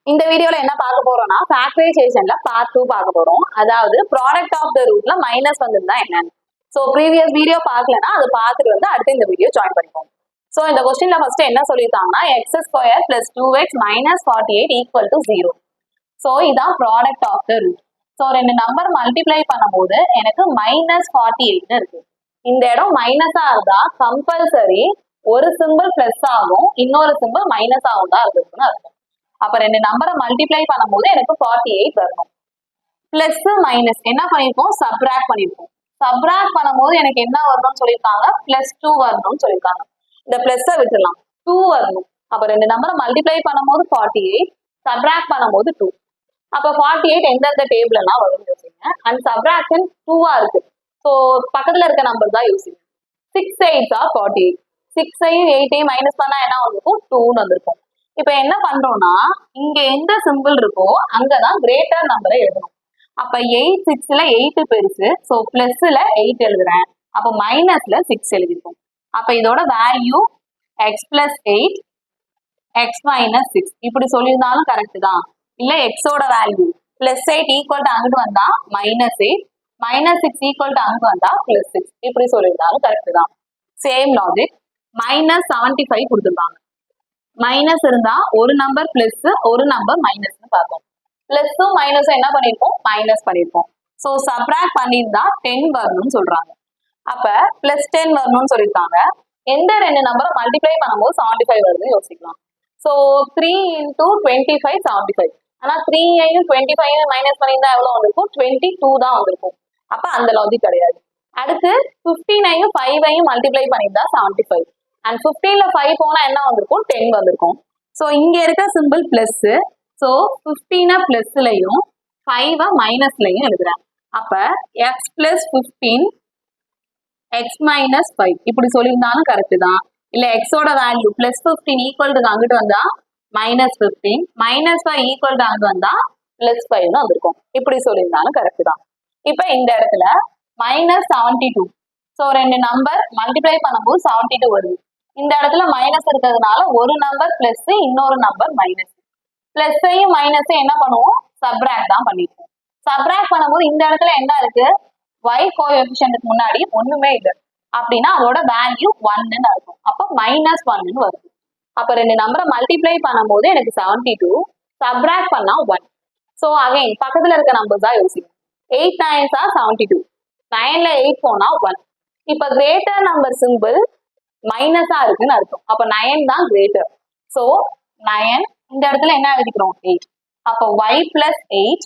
இந்த வீடியோல என்ன பார்க்க போறோம்னா ஃபேக்டரைசேஷன்ல பார்ட் 2 பார்க்க போறோம். அதாவது ப்ராடக்ட் ஆஃப் த ரூட்ல மைனஸ் வந்திருந்தா என்னன்னு. ஸோ ப்ரீவியஸ் வீடியோ பார்க்கலன்னா அது பார்த்துட்டு வந்து அடுத்து இந்த வீடியோ ஜாயின் பண்ணிக்கோங்க. ஸோ இந்த கொஸ்டின்ல ஃபர்ஸ்ட் என்ன சொல்லியிருக்காங்கன்னா x² + 2x - 48 = 0. ஸோ இதான் product of the root. So ரெண்டு நம்பர் மல்டிப்ளை பண்ணும்போது எனக்கு -48 இருக்கு. இந்த இடம் மைனஸா இருந்தா கம்பல்சரி ஒரு சிம்பிள் பிளஸ் ஆகும், இன்னொரு சிம்பிள் மைனஸ் ஆகும் தான் இருக்குன்னு அர்த்தம். அப்ப ரெண்டு நம்பரை மல்டிப்ளை பண்ணும்போது எனக்கு 48 வரணும். பிளஸ் மைனஸ் என்ன பண்ணிருக்கோம், சப்ராக்ட் பண்ணிருக்கோம். சப்ராக்ட் பண்ணும்போது எனக்கு என்ன வரணும்னு சொல்லியிருக்காங்க, +2 வரணும்னு சொல்லியிருக்காங்க. இந்த பிளஸ்ஸை விட்டுலாம், 2 வரணும். அப்ப ரெண்டு நம்பரை மல்டிப்ளை பண்ணும்போது 48, சப்ராக்ட் பண்ணும்போது 2. அப்ப 48 எந்தெந்த டேபிள்னா வரும்னு யோசிங்க. அண்ட் சப்ராக்ஷன் 2வா இருக்கு. ஸோ பக்கத்துல இருக்க நம்பர் தான் யோசிங்க. 6 8 ஆர் 48. 6ஐயும் 8ஐயும் மைனஸ் பண்ணா என்ன வந்திருக்கும், 2ன்னு வந்திருக்கும். இப்ப என்ன பண்றோம்னா இங்க எந்த சிம்பிள் இருக்கோ அங்கதான் கிரேட்டர் நம்பரை எழுதணும். அப்ப 8 6ல 8 பெருசு, ஸோ பிளஸ்ல 8 எழுதுறேன். அப்ப மைனஸ்ல 6 எழுதிருக்கும். அப்ப இதோட வேல்யூ x + 8 x - 6 இப்படி சொல்லியிருந்தாலும் கரெக்ட் தான். இல்ல எக்ஸோட வேல்யூ +8 = அங்கிட்டு வந்தா -8, -6 = அங்கிட்டு வந்தா +6 இப்படி சொல்லியிருந்தாலும் கரெக்ட் தான். Same logic. -75 கொடுத்துருக்காங்க. மைனஸ் இருந்தா ஒரு நம்பர் பிளஸ் ஒரு நம்பர் மைனஸ்னு பார்ப்போம். பிளஸும் மைனஸும் என்ன பண்ணிருக்கோம், மைனஸ் பண்ணிருக்கோம். ஸோ சப்ராக்ட் பண்ணியிருந்தா 10 வரணும்னு சொல்றாங்க. அப்ப +10 வரணும்னு சொல்லியிருக்காங்க. எந்த ரெண்டு நம்பரை மல்டிப்ளை பண்ணும்போது 75 வருதுன்னு யோசிக்கலாம். ஸோ 3 × 25 75. ஆனா 3ஐயும் 25ஐயும் மைனஸ் பண்ணியிருந்தா எவ்வளவு வந்திருக்கும், 22 தான் வந்திருக்கும். அப்ப அந்த லாஜிக் கிடையாது. அடுத்து 15ஐயும் 5ஐயும் மல்டிப்ளை பண்ணியிருந்தா 75. அண்ட் 15ல 5 போனா என்ன வந்திருக்கும், 10 வந்திருக்கும். ஸோ இங்க இருக்க சிம்பிள் பிளஸ். ஸோ 15 பிளஸ்லயும் 5 மைனஸ்லயும் எழுதுறேன். அப்ப x + 15 x - 5 இப்படி சொல்லியிருந்தாலும் கரெக்ட் தான். இல்ல எக்ஸோட வேல்யூ +15 = அங்கிட்டு வந்தா -15, -5 = அங்கிட்டு வந்தா +5 வந்திருக்கும். இப்படி சொல்லியிருந்தாலும் கரெக்ட் தான். இப்ப இந்த இடத்துல -72. ஸோ ரெண்டு நம்பர் மல்டிப்ளை பண்ணும்போது 72 வருது. இந்த இடத்துல மைனஸ் இருக்கிறதுனால ஒரு நம்பர் பிளஸ், இன்னொரு நம்பர் மைனஸ். பிளஸ்ஸையும் மைனஸையும் என்ன பண்ணுவோம், சப்ராக்ட் தான் பண்ணிருக்கோம். சப்ராக்ட் பண்ணும்போது இந்த இடத்துல என்ன இருக்கு, y கோஎஃபிஷியன்ட்க்கு முன்னாடி ஒண்ணுமே இல்லை அப்படின்னா அதோட வேல்யூ 1ன்னு இருக்கும். அப்ப -1ன்னு வருது. அப்ப ரெண்டு நம்பரை மல்டிப்ளை பண்ணும்போது எனக்கு 72, சப்ராக்ட் பண்ணா 1. ஸோ அகைன் பக்கத்துல இருக்க நம்பர் தான் யோசிக்கும். 8 9s are 72. 9ல 8 போனா 1. இப்ப கிரேட்டர் நம்பர் சிம்பிள் மைனஸா இருக்குன்னு அர்த்தம். அப்ப 9 தான் கிரேட்டர். சோ 9 இந்த இடத்துல என்ன எழுதிக்கிறோம், 8. அப்ப y + 8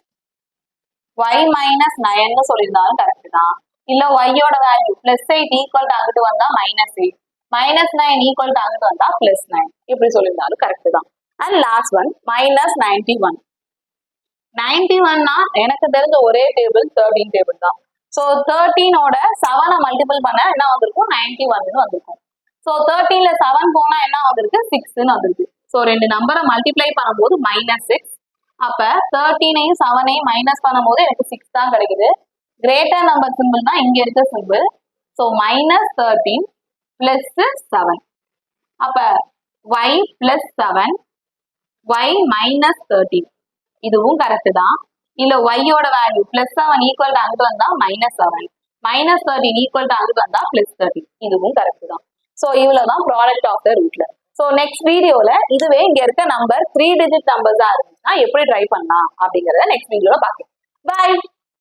y - 9ன்னு சொல்லியிருந்தாலும் கரெக்ட் தான். இல்ல y-யோட வேல்யூ +8 = அங்கிட்டு வந்தா -8, -9 = அங்கிட்டு வந்தா +9 இப்படி சொல்லியிருந்தாலும் கரெக்ட் தான். And last one -91. 91னா எனக்கு தெரிஞ்ச ஒரே டேபிள் 13 டேபிள் தான். ஸோ 13ஓட 7 மல்டிபிள் பண்ண என்ன வந்திருக்கும், 91ன்னு வந்திருக்கும். ஸோ 13ல 7 போனா என்ன வந்திருக்கு, 6ன்னு வந்திருக்கு. ஸோ ரெண்டு நம்பரை மல்டிப்ளை பண்ணும்போது -6. அப்ப 13ஐயும் 7ஐயும் மைனஸ் பண்ணும்போது எனக்கு 6 தான் கிடைக்குது. கிரேட்டர் நம்பர் சிம்பிள் தான் இங்க இருக்க சிம்பிள். ஸோ -13 + 7. அப்ப y + 7 y - 13 இதுவும் கரெக்ட் தான். இல்ல y-யோட வேல்யூ +7 = அங்கிட்டு வந்தா -7, -13 = அங்கிட்டு வந்தா +13 இதுவும் கரெக்ட் தான். ஸோ இவ்வளவுதான் ப்ராடக்ட் ஆஃப் த ரூட்ல. ஸோ நெக்ஸ்ட் வீடியோல இதுவே இங்க இருக்க நம்பர் 3 டிஜிட் நம்பர்ஸா இருந்துச்சுன்னா எப்படி ட்ரை பண்ணலாம் அப்படிங்கறத நெக்ஸ்ட் வீடியோல பார்க்கலாம். பாய்.